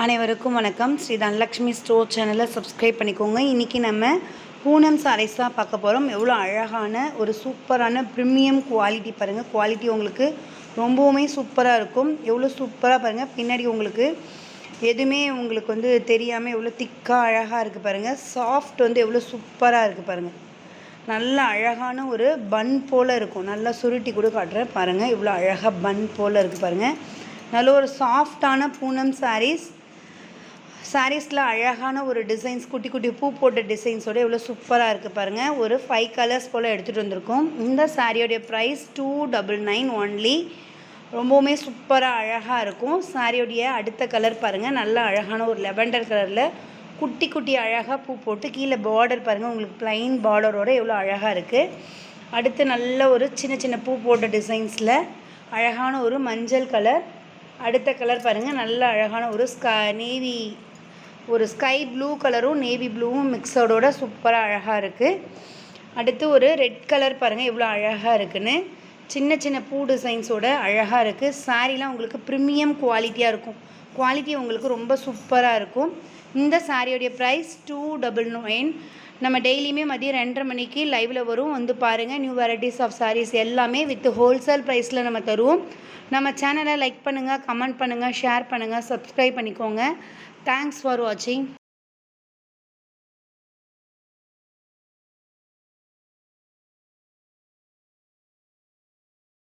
அனைவருக்கும் வணக்கம். ஸ்ரீ தனலக்ஷ்மி ஸ்டோர் சேனலை சப்ஸ்கிரைப் பண்ணிக்கோங்க. இன்றைக்கி நம்ம பூனம் சாரீஸ் தான் பார்க்க போகிறோம். எவ்வளோ அழகான ஒரு சூப்பரான ப்ரீமியம் குவாலிட்டி பாருங்கள். குவாலிட்டி உங்களுக்கு ரொம்பவுமே சூப்பராக இருக்கும். எவ்வளோ சூப்பராக பாருங்கள். பின்னாடி உங்களுக்கு எதுவுமே உங்களுக்கு தெரியாமல் எவ்வளோ திக்காக அழகாக இருக்குது பாருங்கள். சாஃப்ட் எவ்வளோ சூப்பராக இருக்குது பாருங்கள். நல்ல அழகான ஒரு பன் போல் இருக்கும். நல்லா சுருட்டி கூட காட்டுறேன் பாருங்கள். இவ்வளோ அழகாக பன் போல் இருக்குது பாருங்கள். நல்ல ஒரு சாஃப்டான பூனம் சாரீஸில் அழகான ஒரு டிசைன்ஸ், குட்டி குட்டி பூ போட்ட டிசைன்ஸோடு எவ்வளோ சூப்பராக இருக்குது பாருங்கள். ஒரு 5 கலர்ஸ் போல் எடுத்துகிட்டு வந்திருக்கோம். இந்த சாரியோடைய ப்ரைஸ் 299 ஒன்லி. ரொம்பவுமே சூப்பராக அழகாக இருக்கும். சாரியோடைய அடுத்த கலர் பாருங்கள். நல்ல அழகான ஒரு லெவெண்டர் கலரில் குட்டி குட்டி அழகாக பூ போட்டு கீழே பார்டர் பாருங்கள். உங்களுக்கு ப்ளைன் பார்டரோடு எவ்வளோ அழகாக இருக்குது. அடுத்து நல்ல ஒரு சின்ன சின்ன பூ போட்ட டிசைன்ஸில் அழகான ஒரு மஞ்சள் கலர். அடுத்த கலர் பாருங்கள். நல்ல அழகான ஒரு ஸ்கை ப்ளூ கலரும் நேவி ப்ளூவும் மிக்சடோட சூப்பராக அழகாக இருக்குது. அடுத்து ஒரு ரெட் கலர் பாருங்கள் எவ்வளோ அழகாக இருக்குன்னு. சின்ன சின்ன பூ டிசைன்ஸோட அழகாக இருக்குது. சாரீலாம் உங்களுக்கு ப்ரீமியம் குவாலிட்டியாக இருக்கும். குவாலிட்டி உங்களுக்கு ரொம்ப சூப்பராக இருக்கும். இந்த சாரியோடைய ப்ரைஸ் 299. நம்ம டெய்லியுமே மதியம் 2:30 மணிக்கு லைவில் வரும். பாருங்கள். நியூ வெரைட்டிஸ் ஆஃப் சாரீஸ் எல்லாமே வித் ஹோல்சேல் ப்ரைஸில் நம்ம தருவோம். நம்ம சேனலை லைக் பண்ணுங்கள், கமெண்ட் பண்ணுங்கள், ஷேர் பண்ணுங்கள், சப்ஸ்கிரைப் பண்ணிக்கோங்க. தேங்க்ஸ் ஃபார் வாட்சிங்.